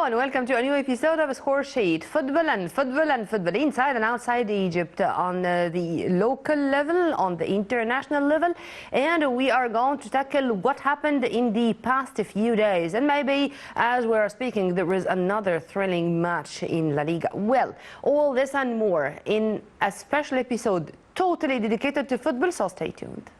Hello and welcome to a new episode of Score Sheet. Football and football and football inside and outside Egypt on the local level, on the international level, and we are going to tackle what happened in the past few days. And maybe as we are speaking, there is another thrilling match in La Liga. Well, all this and more in a special episode totally dedicated to football, so stay tuned.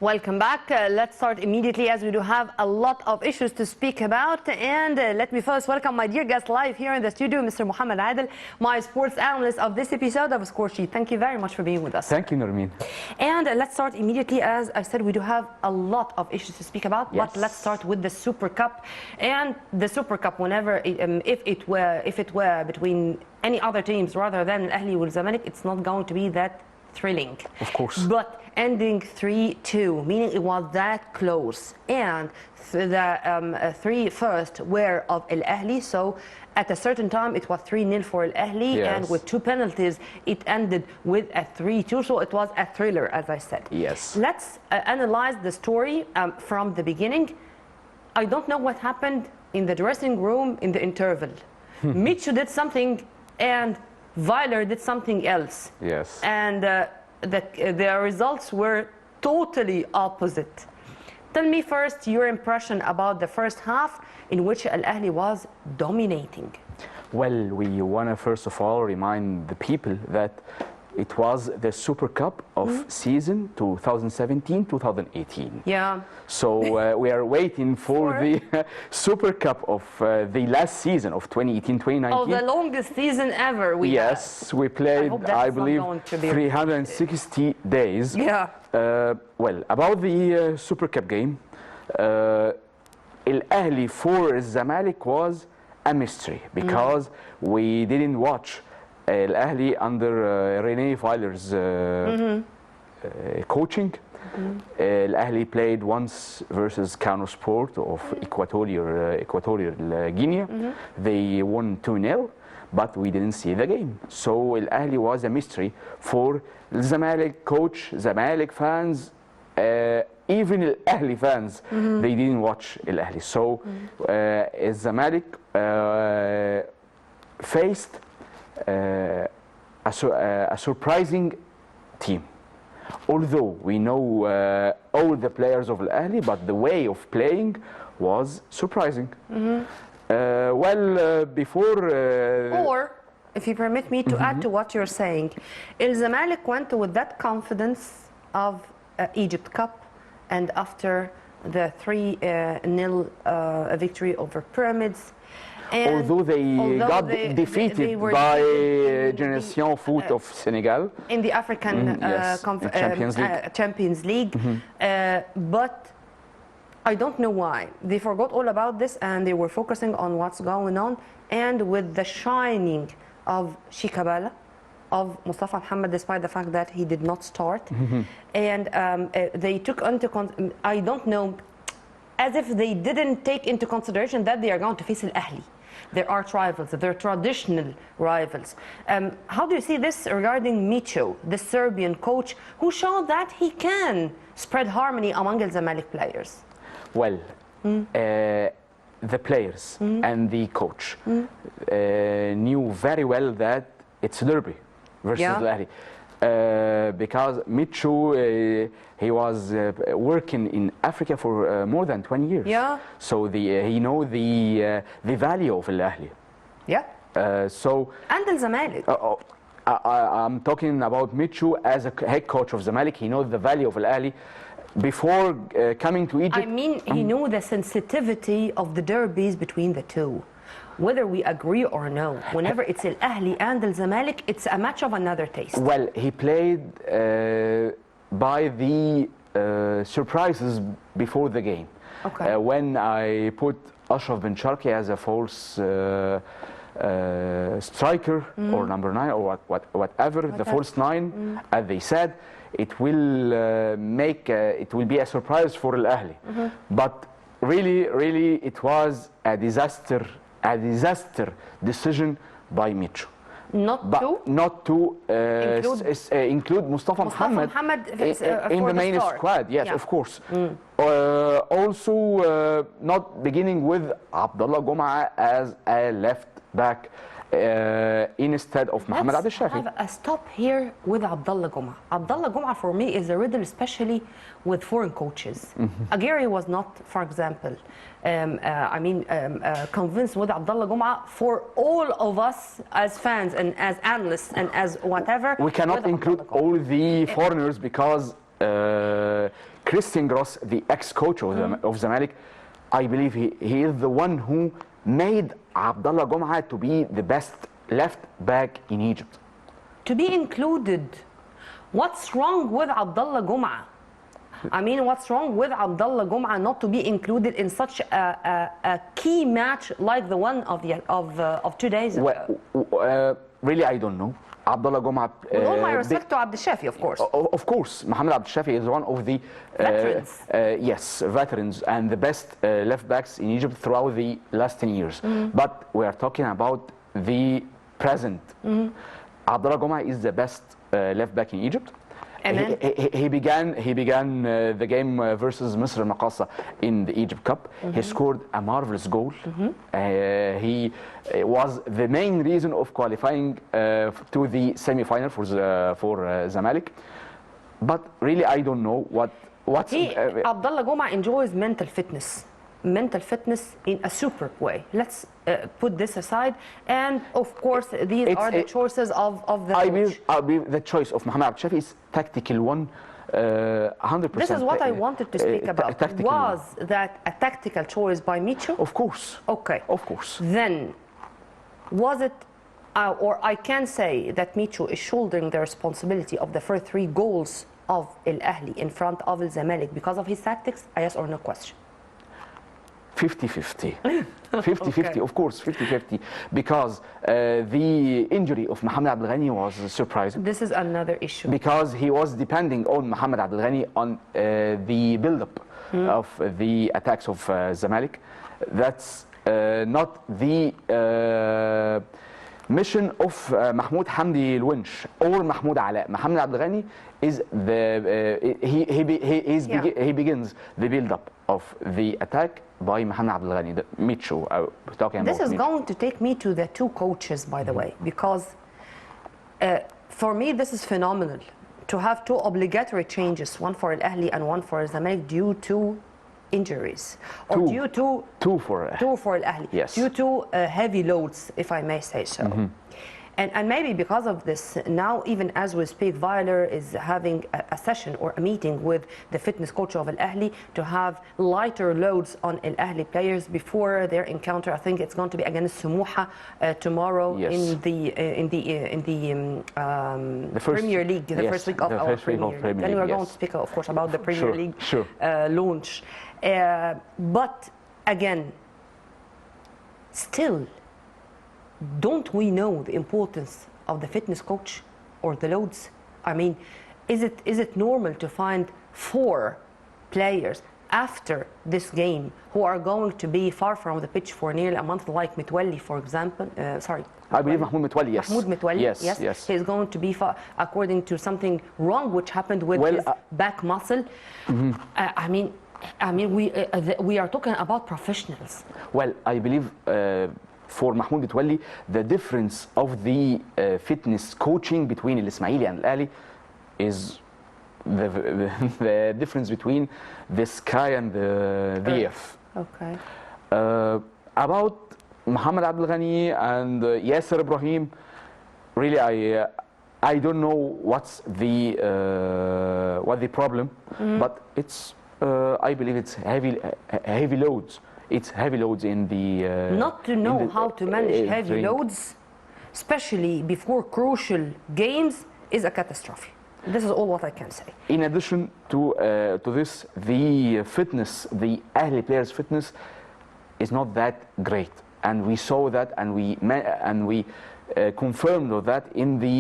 Welcome back. Let's start immediately as we do have a lot of issues to speak about. And let me first welcome my dear guest live here in the studio, Mr. Mohammed Adel, my sports analyst of this episode of Score Sheet. Thank you very much for being with us. Thank you, Nermeen. And let's start immediately. As I said, we do have a lot of issues to speak about. Yes. But let's start with the Super Cup. And the Super Cup, whenever, if it were between any other teams rather than Al Ahly or Zamalek, it's not going to be that thrilling. Of course. But ending 3-2, meaning it was that close. And the three first were of Al Ahly. So at a certain time, it was 3-0 for Al Ahly. Yes. And with two penalties, it ended with a 3-2. So it was a thriller, as I said. Yes. Let's analyze the story from the beginning. I don't know what happened in the dressing room in the interval. Michu did something and Weiler did something else. Yes. And the results were totally opposite. Tell me first your impression about the first half in which Al Ahly was dominating. Well, we want to first of all remind the people that it was the Super Cup of season 2017-2018. Yeah. So we are waiting for the Super Cup of the last season of 2018-2019. Oh, the longest season ever we had. Yes, we played, I believe, 360 days. Yeah. Well, about the Super Cup game, Al Ahly for Zamalek was a mystery because we didn't watch Al Ahly under René Weiler's coaching. Al Ahly played once versus Kano Sport of Equatorial Guinea. They won 2-0, but we didn't see the game. So Al Ahly was a mystery for Zamalek coach, Zamalek fans, even Al Ahly fans. They didn't watch Al Ahly. So Zamalek faced a surprising team. Although we know all the players of Al Ahly, but the way of playing was surprising. Before... or, if you permit me to add to what you're saying, El Zamalek went with that confidence of Egypt Cup, and after the 3-0 victory over Pyramids, and although they got defeated by Génération Foot of Senegal in the African Champions League, but I don't know why they forgot all about this and they were focusing on what's going on. And with the shining of Shikabala, of Mustafa Mohamed, despite the fact that he did not start, and they took into I don't know, as if they didn't take into consideration that they are going to face Al Ahly. Their arch rivals, their traditional rivals. How do you see this regarding Michu, the Serbian coach, who showed that he can spread harmony among Al Zamalek players? Well, the players and the coach knew very well that it's a derby versus Al Ahly. because Micho, he was working in Africa for more than 20 years. Yeah. So he know the value of Al Ahly. Yeah. So And Al Zamalek. I'm talking about Micho as a head coach of Zamalek. He knows the value of Al Ahly before coming to Egypt. I mean, he knew the sensitivity of the derbies between the two. Whether we agree or no, whenever it's Al Ahly and Al Zamalek, it's a match of another taste. Well, he played by the surprises before the game. Okay. When I put Ashraf Ben Sharki as a false striker or number 9 or whatever, the false 9, as they said, it will it will be a surprise for Al Ahly. But really, it was a disaster decision by Micho. Not to include Mustafa Mohamed in the main squad. Yes, yeah. of course. Also, not beginning with Abdallah Gum'a as a left back instead of Mohamed Abdel Shafi. Let's have a stop here with Abdallah Gum'a. Abdallah Gum'a for me is a riddle, especially with foreign coaches. Aguirre was not, for example, convinced with Abdallah Gum'a. For all of us as fans and as analysts and as whatever, we cannot include all the foreigners because Christian Gross, the ex-coach of Zamalek, I believe he is the one who made Abdallah Gum'a to be the best left back in Egypt. To be included, what's wrong with Abdallah Gum'a? I mean, what's wrong with Abdallah Gum'a not to be included in such a key match like the one of 2 days ago? Well, really, I don't know. Abdallah Gum'a. With all my respect to Abdel Shafi, of course. Of course, Mohamed Abdel Shafi is one of the veterans. Yes, veterans and the best left backs in Egypt throughout the last 10 years. But we are talking about the present. Abdallah Gum'a is the best left back in Egypt. And he began the game versus Misr al-Maqasa in the Egypt Cup. He scored a marvelous goal. He was the main reason of qualifying to the semi-final for Zamalek. But really, I don't know what's. Abdallah Gum'a enjoys mental fitness in a superb way. Let's put this aside, and of course these are the choices of the coach. I believe the choice of Mohamed Abdel Shafi is tactical one, 100%. This is what I wanted to speak about. Was that a tactical choice by Micho? Of course. Okay. Of course. Then, was it, or I can say that Micho is shouldering the responsibility of the first 3 goals of Al Ahly in front of Al Zamalek because of his tactics? A yes or no question. 50-50. 50-50, of course, 50-50. Because the injury of Mohamed Abdel Ghani was surprising. This is another issue. Because he was depending on Mohamed Abdel Ghani on the build-up of the attacks of Zamalek. That's not the mission of Mahmoud Hamdi El-Winch or Mahmoud Ala. Mohamed Abdel Ghani is he begins the build-up of the attack by Mohamed Abdel Ghani, the Micho, talking about. This is going to take me to the 2 coaches, by the way, because for me this is phenomenal to have 2 obligatory changes, one for Al Ahly and one for Zamalek due to injuries, or due to two for Al Ahly, yes, due to heavy loads, if I may say so. And maybe because of this, now even as we speak, Weiler is having a session or a meeting with the fitness coach of Al Ahly to have lighter loads on Al Ahly players before their encounter. I think it's going to be against Sumuha tomorrow, yes, in the Premier League, the yes, first week of our Premier League. Then we are going to speak, of course, about the Premier League launch. But again, still, don't we know the importance of the fitness coach or the loads? I mean, is it normal to find 4 players after this game who are going to be far from the pitch for nearly a month, like Mitwalli, for example? I believe Mahmoud Mitwalli, yes. Mahmoud Mitwalli, yes. He's going to be far, according to something wrong which happened with his back muscle. I mean, we are talking about professionals. Well, I believe for Mahmoud Mitwalli, the difference of the fitness coaching between Al Ismaili and Al Ahly is the difference between the sky and the earth. Okay. About Mohamed Abdel Ghani and Yasser Ibrahim, really I don't know what's the what the problem, but it's I believe it's heavy loads. It's heavy loads in the Not to know how to manage heavy loads, especially before crucial games, is a catastrophe. This is all what I can say. In addition to this, the fitness, the Ahly players' fitness, is not that great, and we saw that, and we confirmed that in the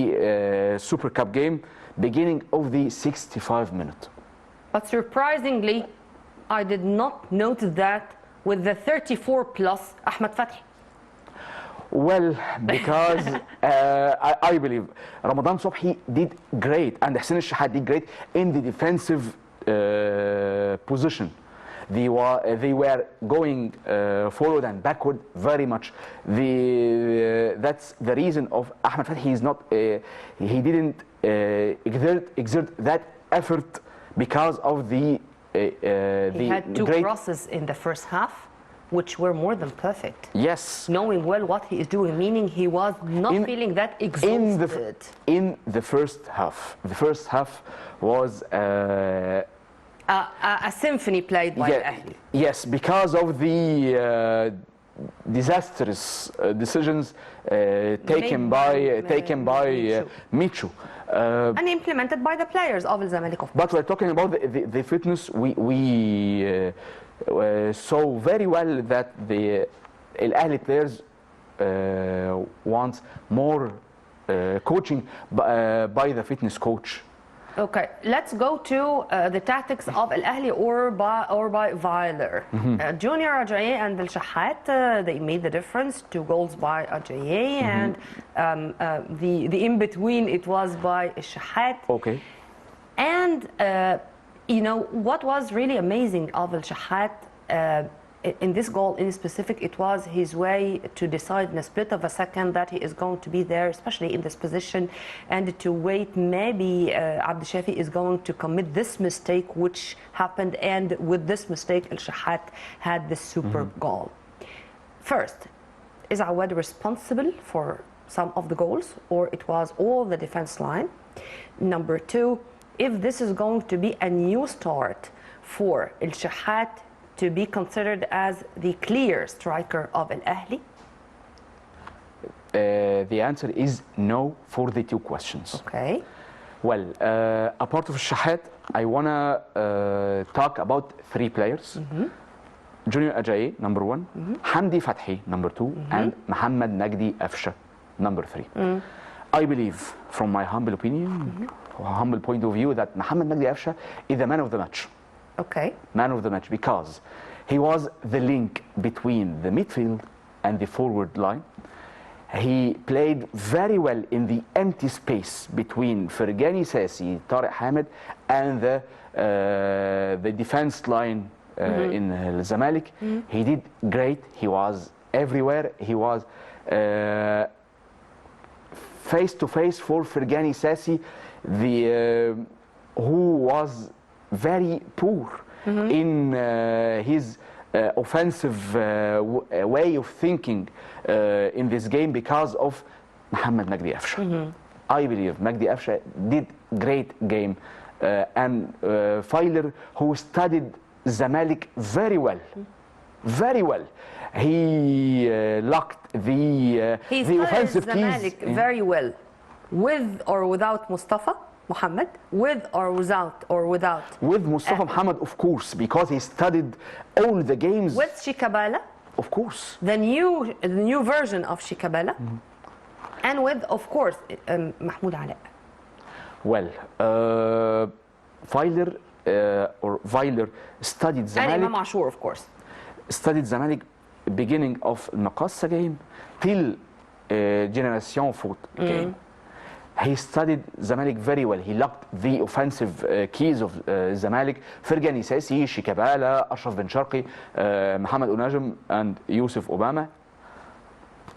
Super Cup game, beginning of the 65 minute. But surprisingly, I did not notice that with the 34 plus Ahmed Fathi. Well, because I believe Ramadan Sobhi did great and Hussein al-Shahat did great in the defensive position. They were going forward and backward very much. That's the reason of Ahmed Fathi. He's not. He didn't exert that effort because of the. He had two crosses in the first half, which were more than perfect. Yes. Knowing well what he is doing, meaning he was not feeling that exhausted. In the first half. The first half was a symphony played by Ahly. Yes, because of the disastrous decisions taken by Michu. And implemented by the players of Al Zamalek. But we're talking about the fitness. We saw very well that the Al Ahly players want more coaching by the fitness coach. Okay, let's go to the tactics of Al Ahly or by Weiler. Junior Ajayi and Al Shahat, they made the difference. 2 goals by Ajayi, and the in between it was by Al Shahat. Okay. And you know what was really amazing of Al Shahat in this goal in specific, it was his way to decide in a split of a second that he is going to be there, especially in this position, and to wait. Maybe Abdel Shafi is going to commit this mistake, which happened, and with this mistake, Al Shahat had the super goal. First, is Awad responsible for some of the goals, or it was all the defense line? Number 2, if this is going to be a new start for Al Shahat to be considered as the clear striker of Al Ahly? The answer is no for the 2 questions. Okay. Well, apart of Shahat, I want to talk about 3 players. Junior Ajayi, number 1, Hamdi Fathi, number 2, and Mohamed Nagdi Afsha, number 3. I believe, from my humble opinion, humble point of view, that Mohamed Nagdi Afsha is the man of the match. Okay. Man of the match, because he was the link between the midfield and the forward line. He played very well in the empty space between Fergani Sassi, Tariq Hamid, and the defense line in Al Zamalek. He did great. He was everywhere. He was face to face for Fergani Sassi, who was very poor in his offensive way of thinking in this game because of Mohamed Nagdi Afsha. I believe Nagdi Afsha did great game, and Weiler, who studied Zamalek very well, very well. He locked the offensive keys. Very well, with or without Mustafa Mohamed, with or without? With Mustafa Mohamed, of course, because he studied all the games. With Shikabala? Of course. The new version of Shikabala? And with, of course, Mahmoud Ala. Well, Weiler studied Zamalek. And Imam Ashur, of course. Studied Zamalek beginning of Naqassa game till Generation Foot game. He studied Zamalek very well. He locked the offensive keys of Zamalek. Fergani Sassi, Shikabala, Ashraf Ben Sharqi, Mohamed Unajm, and Yusuf Obama.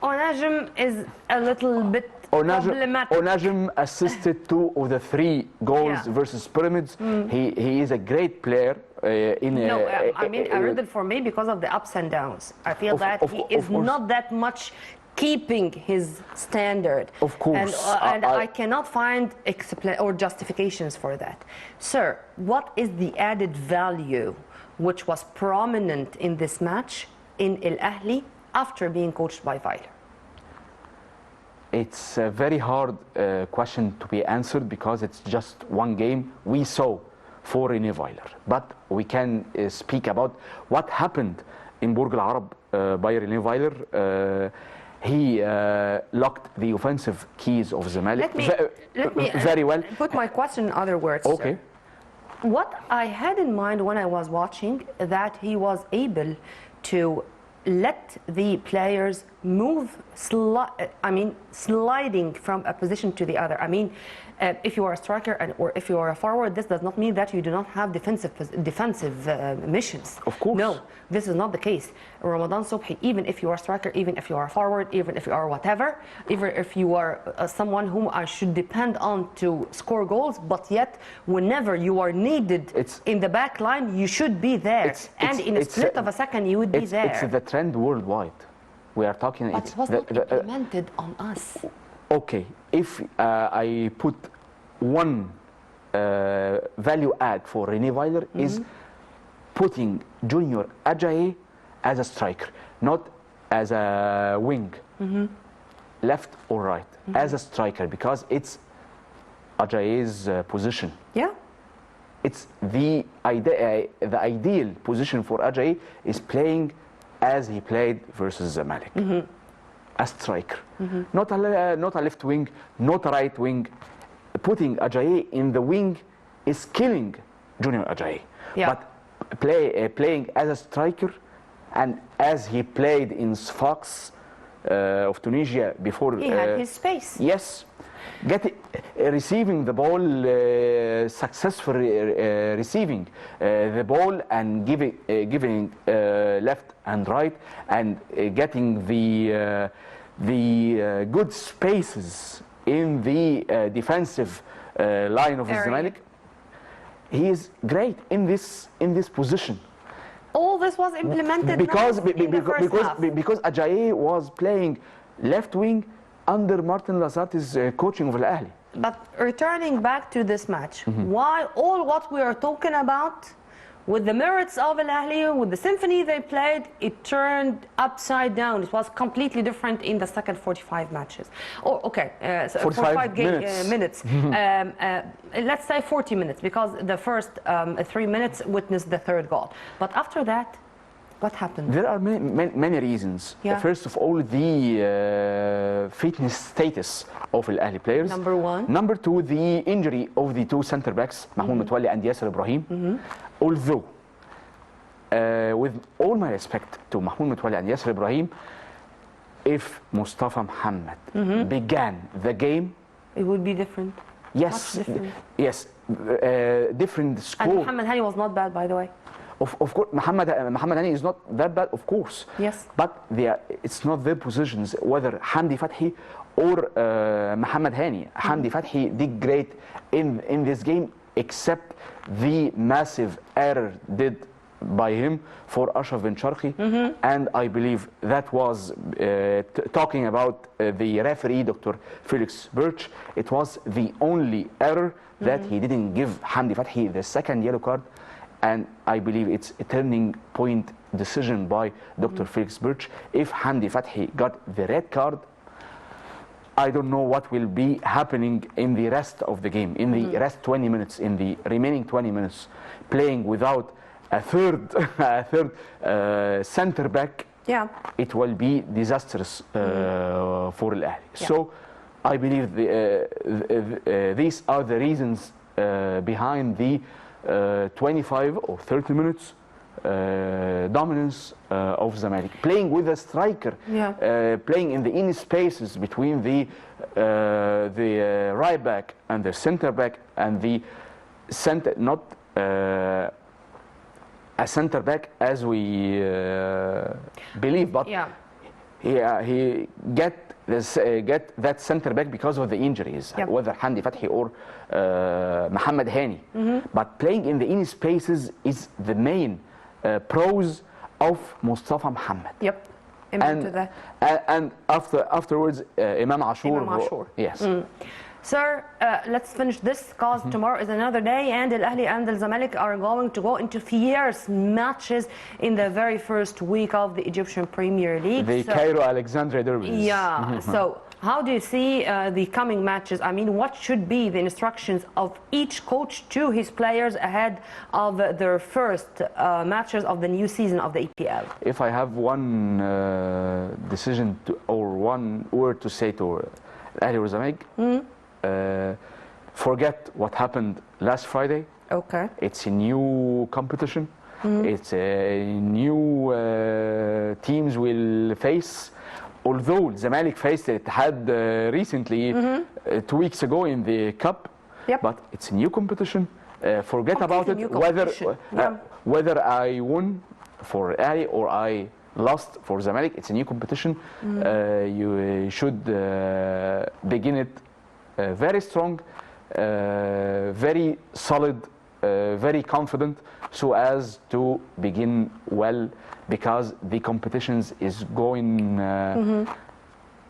Onajim is a little bit problematic. Onajim assisted 2 of the 3 goals Yeah. versus Pyramids. He is a great player. No, I mean, I read it for me because of the ups and downs. I feel that he is course. not that much keeping his standard. Of course. And I cannot find or justifications for that. Sir, what is the added value which was prominent in this match in El Ahly after being coached by Weiler? It's a very hard question to be answered because it's just one game we saw for René Weiler. But we can speak about what happened in Burj Al Arab by René Weiler. He locked the offensive keys of Zamalek Let me very well. put my question in other words. Okay. Sir. What I had in mind when I was watching that he was able to let the players move, sliding from a position to the other. I mean, if you are a striker or if you are a forward, this does not mean that you do not have defensive missions. Of course. No, this is not the case. Ramadan Sobhi, even if you are a striker, even if you are a forward, even if you are whatever, even if you are someone whom I should depend on to score goals, but yet whenever you are needed in the back line, you should be there. And in a split of a second, you would be there. It's the trend worldwide. We are talking. But it was not implemented on us. Okay, if I put one value add for René Weiler is putting Junior Ajayi as a striker, not as a wing, left or right, as a striker, because it's Ajayi's position. Yeah. It's the ideal position for Ajayi is playing as he played versus Zamalek. A striker, not a left wing, not a right wing. Putting Ajayi in the wing is killing Junior Ajayi. Yeah. But playing as a striker, and as he played in Sfax of Tunisia before, he had his space. Yes, receiving the ball, successfully receiving the ball and giving left and right, and getting the good spaces in the defensive line of Zamalek. He is great in this position. All this was implemented because because Ajayi was playing left wing under Martin Lasarte's coaching of Al Ahly. But returning back to this match, why all what we are talking about with the merits of Al Ahly, with the symphony they played, it turned upside down. It was completely different in the second 45 matches. Oh, okay, so 45 minutes. Let's say 40 minutes, because the first 3 minutes witnessed the third goal. But after that, what happened? There are many reasons. Yeah. First of all, the fitness status of Al Ahly players. Number one. Number two, the injury of the 2 center backs, Mahmoud Mutawalli and Yasser Ibrahim. Although, with all my respect to Mahmoud Mutawalli and Yasser Ibrahim, if Mustafa Mohamed began the game, It would be different. yes, Much different. yes, different score. And Mohamed Hani was not bad, by the way. Of course, Mohamed Hani is not that bad, of course. Yes. But it's not their positions, whether Hamdi Fathi or Mohamed Hani. Hamdi Fathi did great in this game, except the massive error did by him for Ashraf Ben Sharqi. And I believe that was, talking about the referee, Dr. Felix Birch, it was the only error that he didn't give Hamdi Fathi the second yellow card. And I believe it's a turning point decision by Dr. Felix Birch. If Hamdi Fathi got the red card, I don't know what will be happening in the rest of the game, in the rest 20 minutes, in the remaining 20 minutes, playing without a third center back. Yeah. It will be disastrous for Al Ahly. Yeah. So I believe these are the reasons behind the 25 or 30 minutes dominance of Zamalek, playing with a striker, playing in the inner spaces between the right back and the center back, and the center, not a center back as we believe, but he get that center back because of the injuries, Yep. whether Handi Fathi or Mohamed Hani. But playing in the inner spaces is the main pros of Mustafa Mohamed. Yep. Amen to that. And afterwards, Imam Ashur. Imam Ashur. Yes. Sir, let's finish this because tomorrow is another day and Al Ahly and Al Zamalek are going to go into fierce matches in the very first week of the Egyptian Premier League. The Cairo Alexandria derbies. Yeah, so how do you see the coming matches? I mean, what should be the instructions of each coach to his players ahead of their first matches of the new season of the EPL? If I have one decision or one word to say to Al Ahly or Zamalek, forget what happened last Friday. Okay. It's a new competition. It's a new teams will face. Although Zamalek faced it had recently 2 weeks ago in the cup, Yep. but it's a new competition. Forget about it. Completely new competition. Yeah. Whether I won for Ali or I lost for Zamalek, it's a new competition. You should begin it very strong, very solid, very confident, so as to begin well, because the competitions is going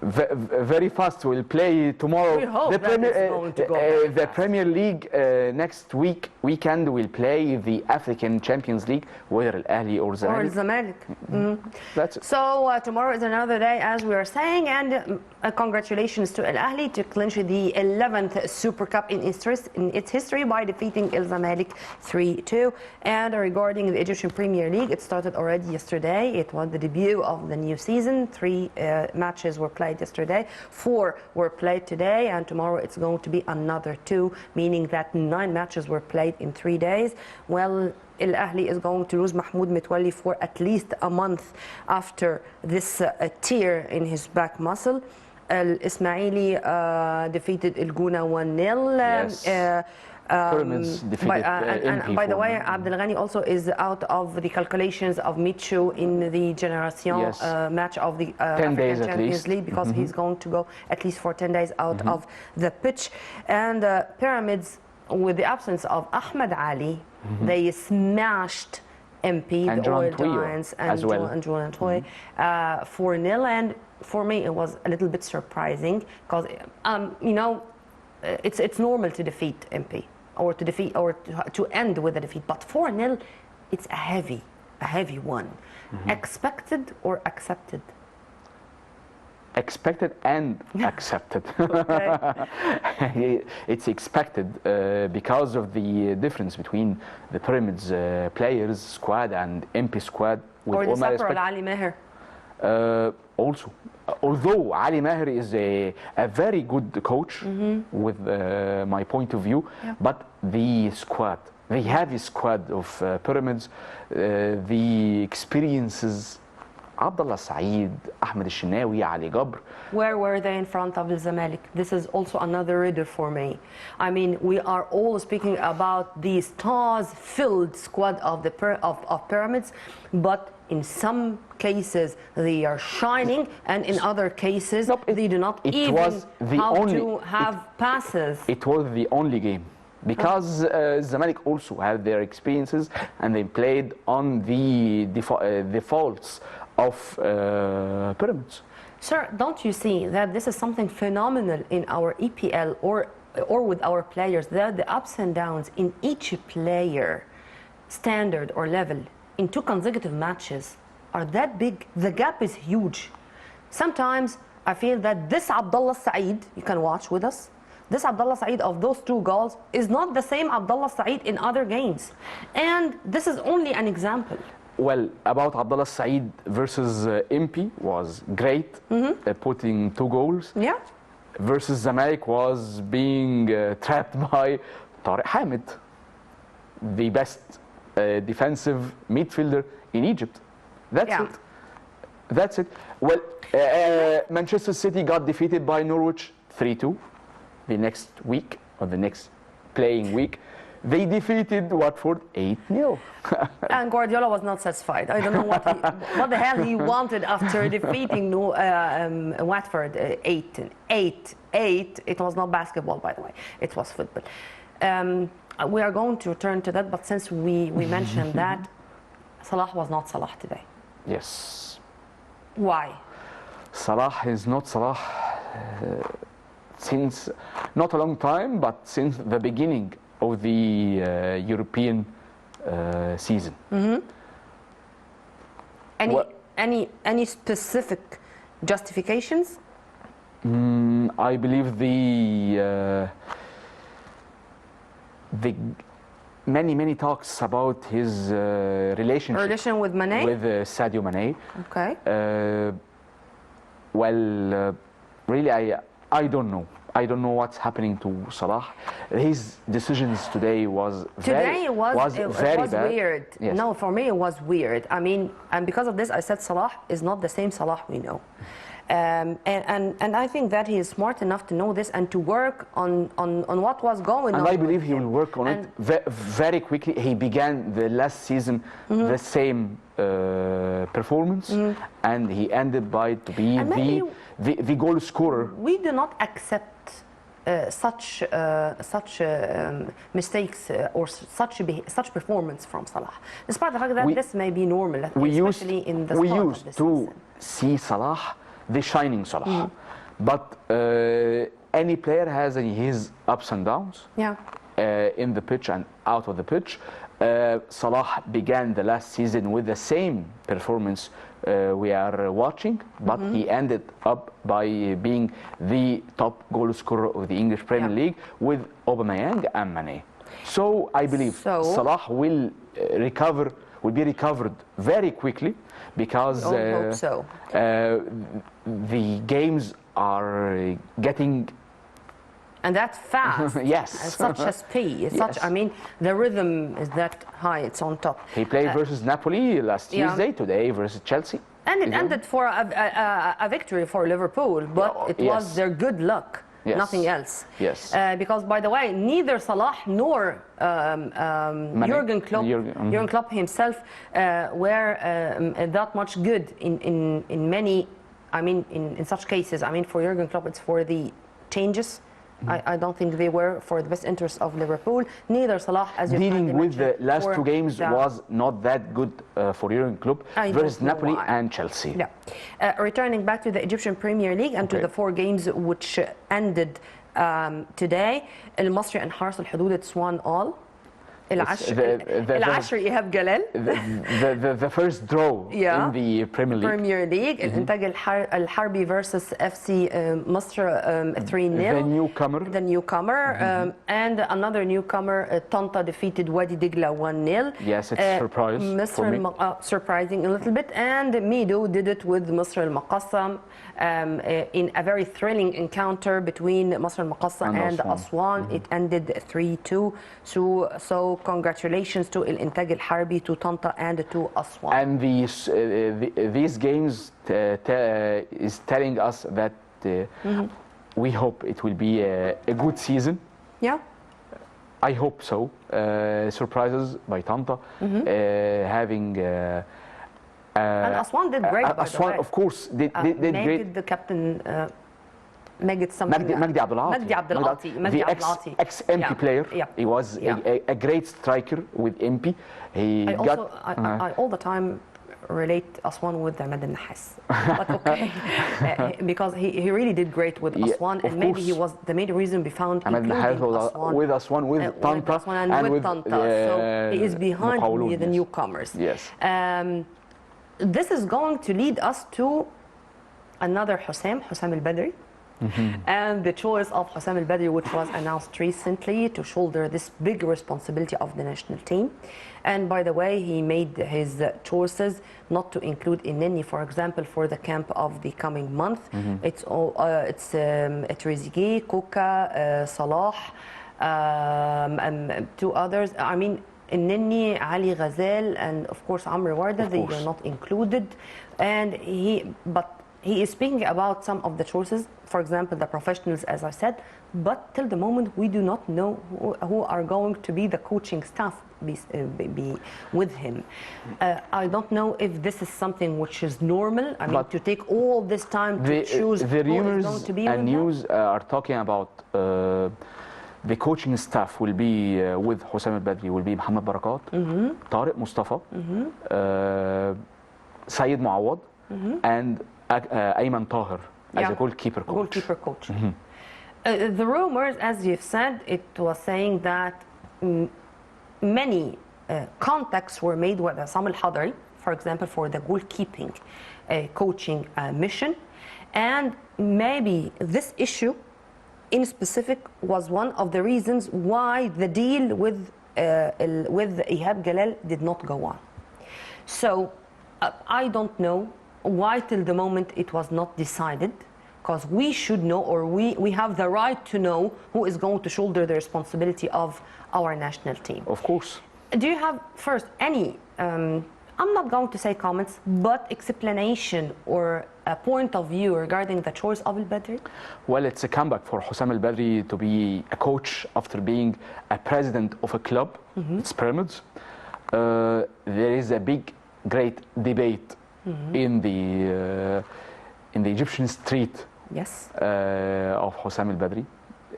very fast. We'll play tomorrow. We hope the that it's going to go very the fast. Premier League next weekend will play the African Champions League, whether Al Ahly or Or Zamalek. Zamalek. That's it. So tomorrow is another day, as we are saying, and congratulations to Al Ahly to clinch the 11th Super Cup in its history by defeating Al Zamalek 3-2. And regarding the Egyptian Premier League, it started already yesterday. It was the debut of the new season. 3 matches were played yesterday, 4 were played today, and tomorrow it's going to be another 2, meaning that 9 matches were played in 3 days. Well, Al Ahly is going to lose Mahmoud Mitwalli for at least a month after this tear in his back muscle. Al Ismaili defeated El Gouna 1-0. Yes. Pyramids defeated MP by the way, 4-0. Abdelghani also is out of the calculations of Michu in the Generation Yes. match of the 10 African days at Champions least. League, because he's going to go at least for 10 days out of the pitch. And Pyramids, with the absence of Ahmed Ali, they smashed MP, And the John Oil Tuyo Giants, as well. and Julian Toy 4-0. And for me, it was a little bit surprising because, you know, it's normal to defeat MP or to end with a defeat, but 4-0, it's a heavy one. Expected or accepted? Expected and accepted. It's expected because of the difference between the Pyramids players squad and MP squad. With Or the all my Safar respect. Ali Meher? Also, although Ali Maher is a very good coach with my point of view, Yeah. but the squad, the heavy squad of Pyramids, the experiences, Abdullah Saeed, Ahmed Al-Shinawi, Ali Gabr. Where were they in front of the Zamalek? This is also another riddle for me. I mean, we are all speaking about the stars-filled squad of the Pyramids, but in some cases they are shining, and in other cases they do not even was the how only- to have passes. It was the only game because Zamalek also had their experiences and they played on the faults of Pyramids. Sir, don't you see that this is something phenomenal in our EPL or with our players, that the ups and downs in each player, standard or level, in 2 consecutive matches are that big? The gap is huge. Sometimes I feel that this Abdullah Saeed, you can watch with us, this Abdullah Saeed of those 2 goals is not the same Abdullah Saeed in other games. And this is only an example. Well, about Abdullah Saeed versus MP was great, putting 2 goals. Yeah. Versus Zamalek was being trapped by Tariq Hamid, the best defensive midfielder in Egypt. That's Yeah. it. That's it. Well, Manchester City got defeated by Norwich 3-2 the next week or the next playing week. They defeated Watford 8-0. And Guardiola was not satisfied. I don't know what the hell he wanted after defeating Watford 8-8. It was not basketball, by the way. It was football. We are going to return to that, but since we mentioned that, Salah was not Salah today. Yes. Why? Salah is not Salah since not a long time, but since the beginning of the European season. Any specific justifications? I believe the many talks about his relationship with Mane? with Sadio Mane. Okay. Really, I don't know. I don't know what's happening to Salah. His decisions today was very bad. Weird. Yes. No, for me it was weird. I mean, and because of this, I said Salah is not the same Salah we know. And I think that he is smart enough to know this and to work on what was going on. And I believe he will work on it very quickly. He began the last season the same performance, and he ended by to be the goal scorer. We do not accept such mistakes or such performance from Salah, despite the fact that this may be normal, especially in the start of the season. See Salah, the shining Salah, but any player has his ups and downs. Yeah. In the pitch and out of the pitch. Salah began the last season with the same performance we are watching, but he ended up by being the top goal scorer of the English Premier League with Aubameyang and Mane. So I believe Salah will be recovered very quickly, because hope so. The games are getting. And that's fast. Yes. At such a speed. I mean, the rhythm is that high. It's on top. He played versus Napoli last Tuesday. Today versus Chelsea. And it ended for a victory for Liverpool, but it was their good luck, nothing else. Yes. Because, by the way, neither Salah nor Jurgen Klopp himself were that much good in many. I mean, in such cases. I mean, for Jurgen Klopp, it's for the changes. I don't think they were for the best interest of Liverpool. Neither Salah, as you dealing with the last two games, was not that good for Jurgen Klopp versus Napoli and Chelsea. Yeah. Returning back to the Egyptian Premier League and to the 4 games which ended today, Al Masry and Haras Al Hudud, it's 1-1. العشر إيهاب جلال. The first draw in the Premier League. الإنتاج الحربي versus FC مصر 3-0. The newcomer. And another newcomer, Tanta defeated Wadi Degla 1-0. Yes, it's a surprise for me. Surprising a little bit. And Mido did it with Masr Al Maqassam in a very thrilling encounter between Masr Al Maqassam and Aswan. It ended 3-2. So congratulations to El Intag Al Harbi, to Tanta, and to Aswan. And these games is telling us that we hope it will be a good season. Yeah. I hope so. Surprises by Tanta, having. And Aswan did great. Aswan, of course, did great. The captain. Magdi Abdelati, the ex-MP player. He was a great striker with MP. I all the time relate Aswan with Ahmed Nahas, but okay, because he really did great with Aswan, and maybe he was the main reason we found Ahmed Nahas with Aswan, with Tanta, and with Tanta. So he is behind the newcomers. Yes. This is going to lead us to another Hussam Al Badri. And the choice of Hussam Al Badri, which was announced recently to shoulder this big responsibility of the national team. And by the way, he made his choices not to include Inneni, for example, for the camp of the coming month. It's Trezeguet, Kuka, Salah, and 2 others. I mean, Inneni, Ali Ghazal, and of course Amr Warda, they were not included. And but he is speaking about some of the choices, for example, the professionals, as I said, but till the moment we do not know who are going to be the coaching staff be with him. I don't know if this is something which is normal. I mean, But to take all this time to choose the who is rumors going to be and with them. news are talking about the coaching staff will be with Houssam al-Badri will be Mohamed Barakat, Tariq Mustafa, Sayed Muawad, and Ayman Tahir as Yeah. a goalkeeper coach. Goalkeeper coach. The rumors, as you've said, it was saying that many contacts were made with Assam al-Hadri, for example, for the goalkeeping coaching mission, and maybe this issue in specific was one of the reasons why the deal with Ihab Galal did not go on. So I don't know why till the moment it was not decided, because we should know, or we have the right to know who is going to shoulder the responsibility of our national team. Of course. Do you have first any, I'm not going to say comments, but explanation or a point of view regarding the choice of al-Badri? Well, it's a comeback for Houssam al-Badri to be a coach after being a president of a club. It's Pyramids. There is a big, great debate in the Egyptian street Yes. of Houssam al-Badri.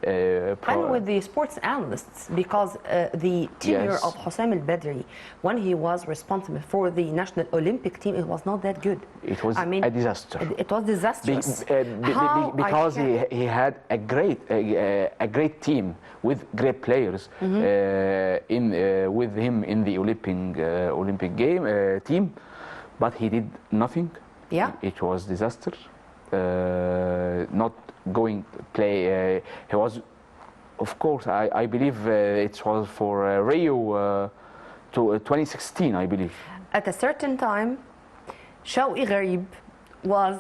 And with the sports analysts, because the tenure Yes. of Houssam al-Badri, when he was responsible for the national Olympic team, it was not that good. It was I mean, a disaster. It was disastrous. How I Because can- he had a great team with great players with him in the Olympic game team, but he did nothing. Yeah. It was disaster. Not going to play. He was, of course, I believe it was for Rio to 2016, I believe. At a certain time, Shawqi Gharib was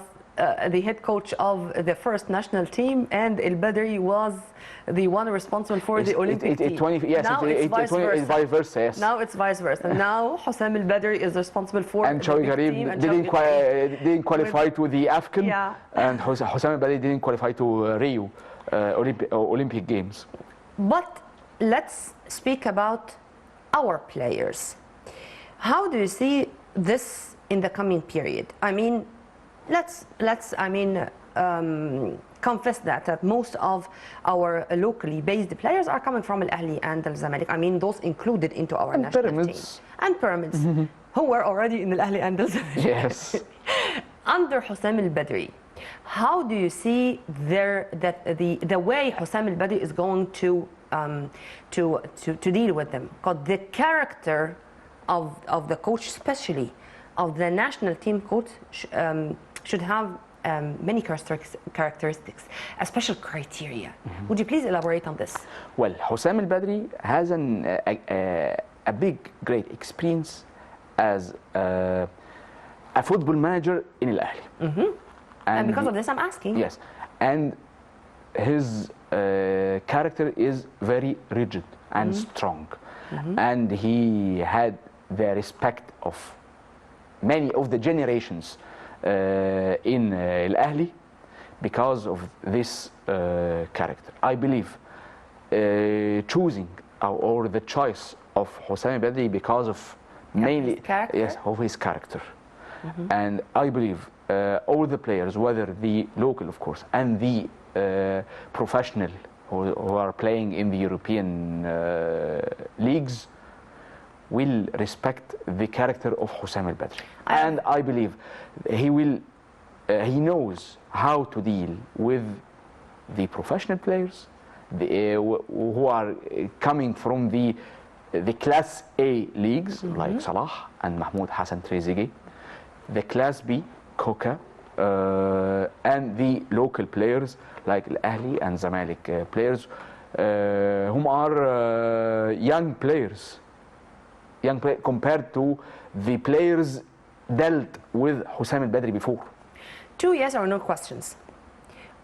the head coach of the first national team, and al-Badri was the one responsible for the Olympic team. Now it's vice versa. It's vice versa, yes. Now it's vice versa. Now Houssam al-Badri is responsible for And the Shawqi big team, Gharib and didn't, Shawqi Gharib- didn't qualify to the AFCON, Yeah. and Houssam al-Badri didn't qualify to Rio Olympic Games. But let's speak about our players. How do you see this in the coming period? I mean, let's confess that most of our locally based players are coming from Al-Ahli and Al-Zamalek. I mean, those included into our And national Pyramids. team. And Pyramids, who were already in Al-Ahli and Al-Zamalek. Yes. Under Houssam al-Badri, how do you see the way Houssam al-Badri is going to deal with them? Because the character of the coach, especially of the national team coach, should have many characteristics, a special criteria. Would you please elaborate on this? Well, Houssam al-Badri has a big, great experience as a football manager in Al-Ahli. And because of this, I'm asking. Yes, and his character is very rigid and strong, and he had the respect of many of the generations in Al-Ahli because of this character. I believe choosing or the choice of Houssam al-Badri because of mainly character? yes, of his character, and I believe all the players, whether the local, of course, and the professional who are playing in the European leagues, will respect the character of Houssam al-Badri. And I believe he knows how to deal with the professional players who are coming from the Class A leagues, like Salah and Mahmoud Hassan Trezeguet, the Class B, Koka, and the local players like Al-Ahli and Zamalek players, whom are young players compared to the players dealt with Houssam al-Badri before. 2 yes or no questions.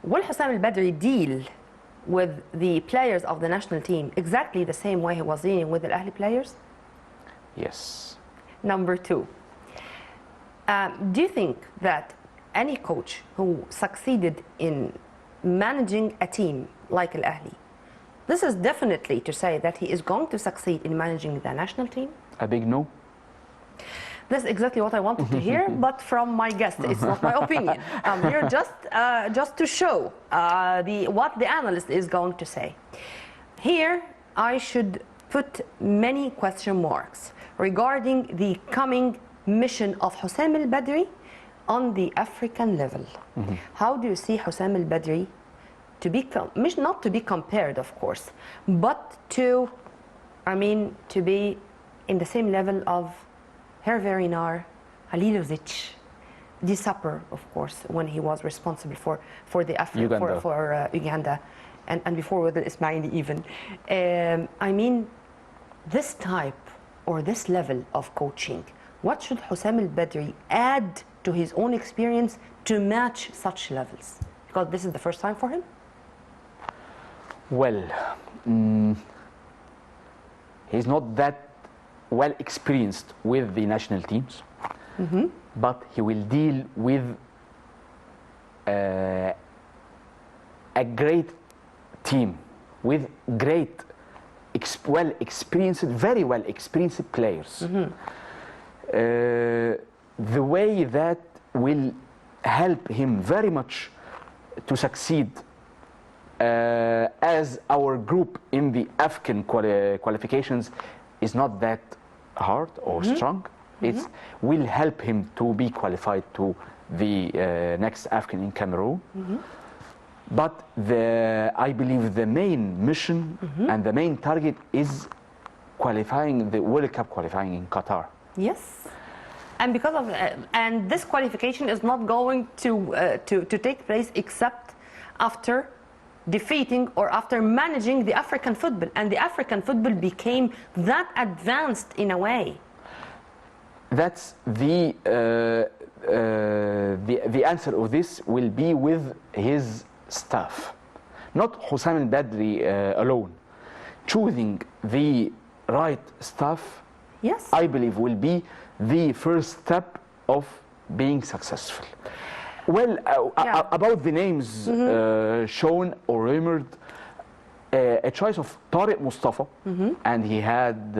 Will Houssam al-Badri deal with the players of the national team exactly the same way he was dealing with the Al-Ahli players? Yes. Number 2, do you think that any coach who succeeded in managing a team like Al Ahly, this is definitely to say that he is going to succeed in managing the national team? A big no. That's exactly what I wanted to hear, but from my guest. It's not my opinion. I'm here just to show what the analyst is going to say. Here, I should put many question marks regarding the coming mission of Hussam Al Badri on the African level. How do you see Hussam Al Badri to be, not to be compared, of course, but to be in the same level of Hervé Renard, Halilovic, Di Sapper, of course, when he was responsible for the Uganda, and before with the Ismaili even. This type or this level of coaching, what should Hussam Al Badri add to his own experience to match such levels? Because this is the first time for him. Well, he's not that well experienced with the national teams, but he will deal with a great team with great, very well experienced players. The way that will help him very much to succeed as our group in the AFCON qualifications is not that hard or strong. It will help him to be qualified to the next AFCON in Cameroon. But I believe the main mission and the main target is qualifying the World Cup qualifying in Qatar. Yes. And because of and this qualification is not going to take place except after defeating or after managing the African football, and the African football became that advanced in a way. That's the answer of this will be with his staff, not Hussam Al Badri alone. Choosing the right staff, yes, I believe will be the first step of being successful. Well, about the names shown or rumored, a choice of Tariq Mustafa, and he had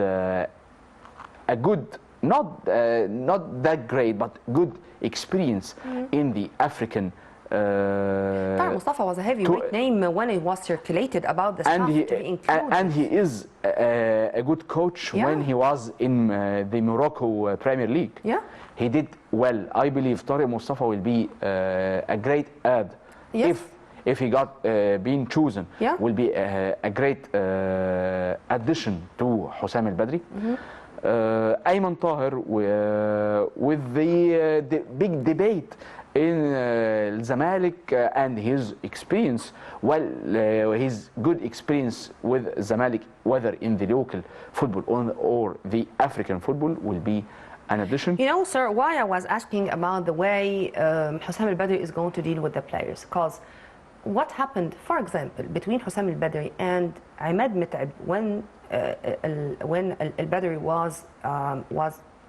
a good, not that great, but good experience in the African. Tariq Mustafa was a heavyweight name when it was circulated about the staff to be included. And he is a good coach when he was in the Morocco Premier League. Yeah. He did well. I believe Tariq Mustafa will be a great add. Yes. If he got being chosen, will be a great addition to Hussam Al Badri. Ayman Tahir with the big debate in Zamalek and his experience, his good experience with Zamalek, whether in the local football or the African football, will be an addition. You know, sir, why I was asking about the way Hussam Al Badri is going to deal with the players, because what happened, for example, between Hussam Al Badri and Ahmed Mit'ab when Al Badri was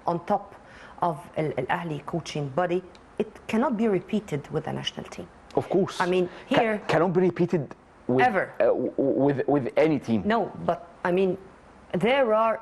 on top of Al Ahly coaching body, it cannot be repeated with the national team. Of course. I mean, here cannot be repeated with, ever with any team. No, but I mean, there are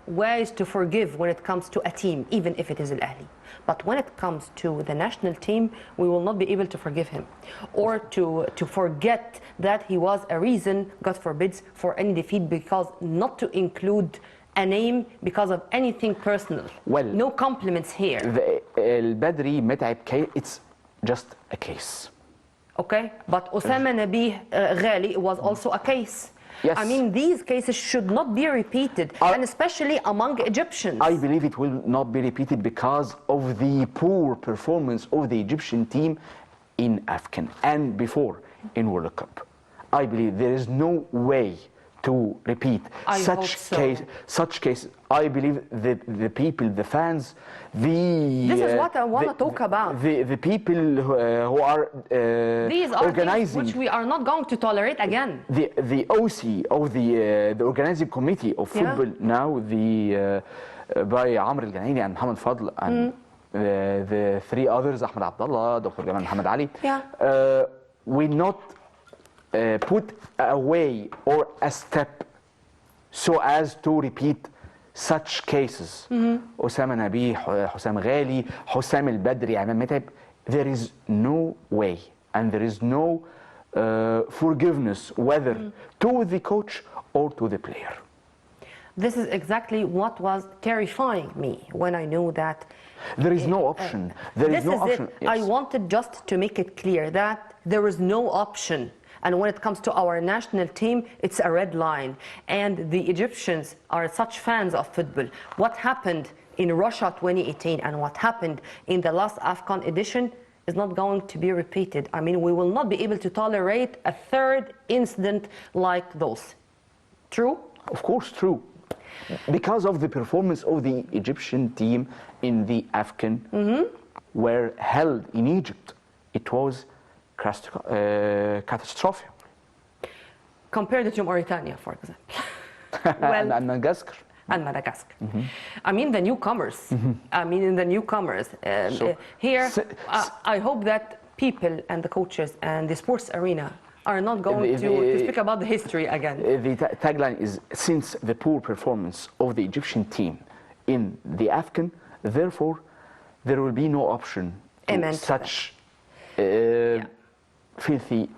ways to forgive when it comes to a team, even if it is Al Ahly. But when it comes to the national team, we will not be able to forgive him, or to forget that he was a reason, God forbids, for any defeat, because not to include a name because of anything personal. Well, no compliments here. The Al Badri Mit'ab case, it's just a case. Okay, but Osama Nabih Ghali was also a case. Yes. I mean, these cases should not be repeated, and especially among Egyptians. I believe it will not be repeated because of the poor performance of the Egyptian team in AFCON and before in World Cup. I believe there is no way to repeat such case. I believe the people, the fans, this is what I want to talk about. The people who are these are organizing, things which we are not going to tolerate again. The OC of the organizing committee of football now, by Amr Al Ganaini and Mohamed Fadl and the three others, Ahmed Abdallah, Dr. Gamal Mohamed Ali, Yeah. will not put away or a step so as to repeat such cases. Osama Nabi, Hussam Ghali, Hussam al-Badri, Imam Mittab, there is no way and there is no forgiveness whether to the coach or to the player. This is exactly what was terrifying me when I knew that. There is no option. There is This no is option. it. I wanted just to make it clear that there is no option. And when it comes to our national team, it's a red line. And the Egyptians are such fans of football. What happened in Russia 2018 and what happened in the last AFCON edition is not going to be repeated. I mean, we will not be able to tolerate a third incident like those. True? Of course, true. Because of the performance of the Egyptian team in the AFCON were held in Egypt, it was catastrophic. Compared to Mauritania, for example. Well, and Madagascar. And Madagascar. I mean the newcomers. I mean in the newcomers. Here, I hope that people and the coaches and the sports arena are not going to speak about the history again. The tagline is, since the poor performance of the Egyptian team in the AFCON, therefore there will be no option to such filthy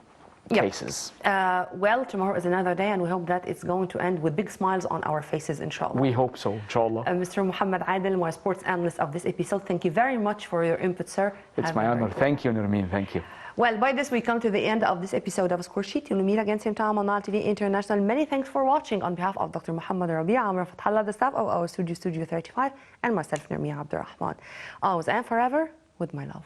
cases. Well, tomorrow is another day and we hope that it's going to end with big smiles on our faces, inshallah. We hope so, inshallah. Mr. Mohammed Adel, my sports analyst of this episode, thank you very much for your input, sir. It's my honor. Thank you, Nermeen. Thank you. Well, by this we come to the end of this episode of Score Sheet. You'll meet again same time on Nile TV International. Many thanks for watching. On behalf of Dr. Mohammed Rabia, Amr Fathallah, the staff of our Studio 35, and myself, Nermeen Abdurrahman. Always and forever, with my love.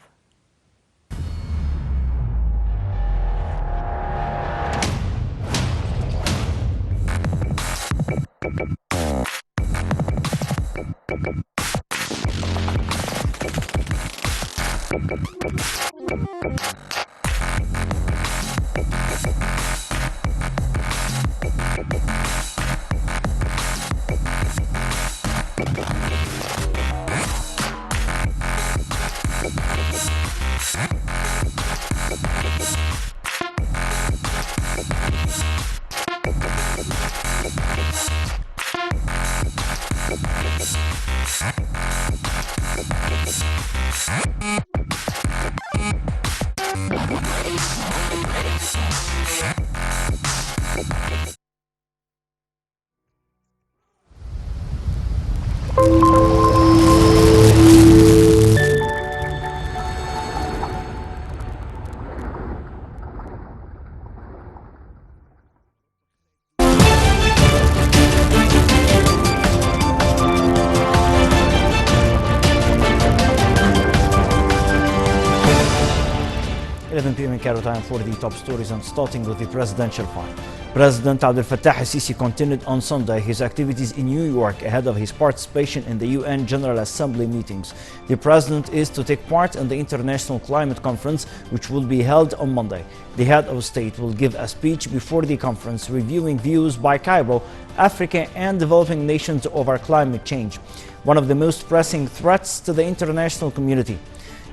PM in Cairo time for the top stories, and starting with the presidential file. President Abdel Fattah al-Sisi continued on Sunday his activities in New York ahead of his participation in the UN General Assembly meetings. The president is to take part in the International Climate Conference, which will be held on Monday. The head of state will give a speech before the conference, reviewing views by Cairo, Africa and developing nations over climate change, one of the most pressing threats to the international community.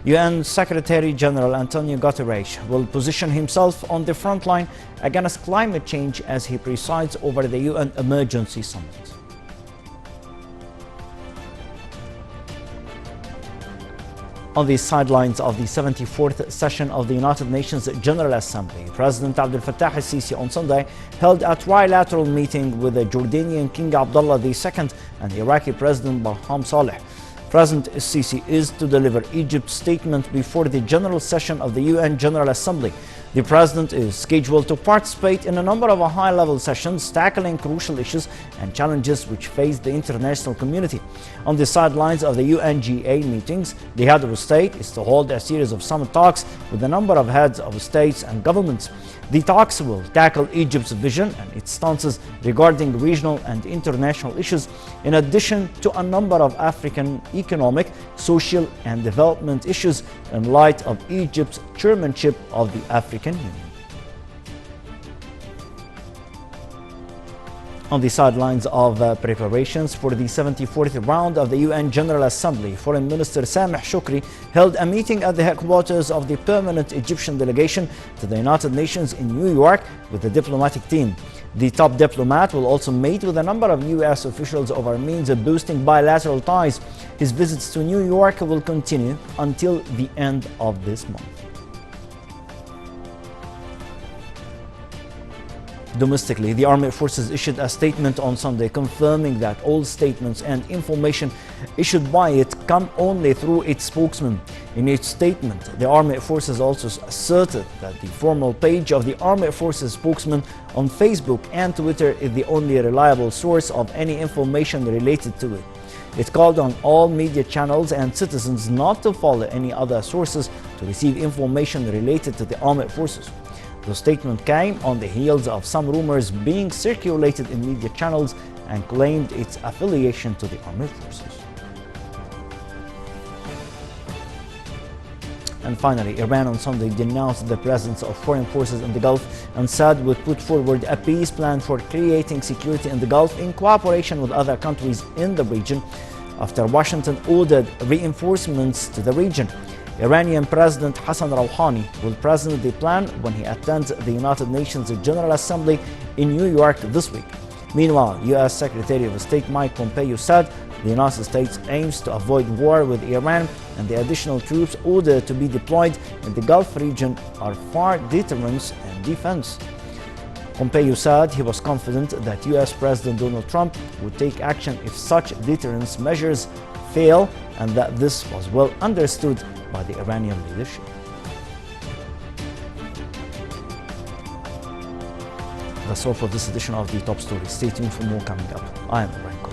UN Secretary General Antonio Guterres will position himself on the front line against climate change as he presides over the UN Emergency Summit. On the sidelines of the 74th session of the United Nations General Assembly, President Abdel Fattah al-Sisi on Sunday held a trilateral meeting with the Jordanian King Abdullah II and the Iraqi President Barham Saleh. President al-Sisi is to deliver Egypt's statement before the general session of the UN General Assembly. The president is scheduled to participate in a number of high-level sessions tackling crucial issues and challenges which face the international community. On the sidelines of the UNGA meetings, the head of state is to hold a series of summit talks with a number of heads of states and governments. The talks will tackle Egypt's vision and its stances regarding regional and international issues, in addition to a number of African economic, social and development issues in light of Egypt's chairmanship of the African Union. On the sidelines of preparations for the 74th round of the UN General Assembly, Foreign Minister Sameh Shoukry held a meeting at the headquarters of the permanent Egyptian delegation to the United Nations in New York with the diplomatic team. The top diplomat will also meet with a number of US officials over means of boosting bilateral ties. His visits to New York will continue until the end of this month. Domestically, the armed forces issued a statement on Sunday confirming that all statements and information issued by it come only through its spokesman. In its statement, the armed forces also asserted that the formal page of the armed forces spokesman on Facebook and Twitter is the only reliable source of any information related to it. It called on all media channels and citizens not to follow any other sources to receive information related to the armed forces. The statement came on the heels of some rumors being circulated in media channels and claimed its affiliation to the armed forces. And finally, Iran on Sunday denounced the presence of foreign forces in the Gulf and said would put forward a peace plan for creating security in the Gulf in cooperation with other countries in the region after Washington ordered reinforcements to the region. Iranian President Hassan Rouhani will present the plan when he attends the United Nations General Assembly in New York this week. Meanwhile, U.S. Secretary of State Mike Pompeo said the United States aims to avoid war with Iran, and the additional troops ordered to be deployed in the Gulf region are for deterrence and defense. Pompeo said he was confident that U.S. President Donald Trump would take action if such deterrence measures fail, and that this was well understood by the Iranian leadership. That's all for this edition of the Top Story. Stay tuned for more coming up. I am Ibrahim.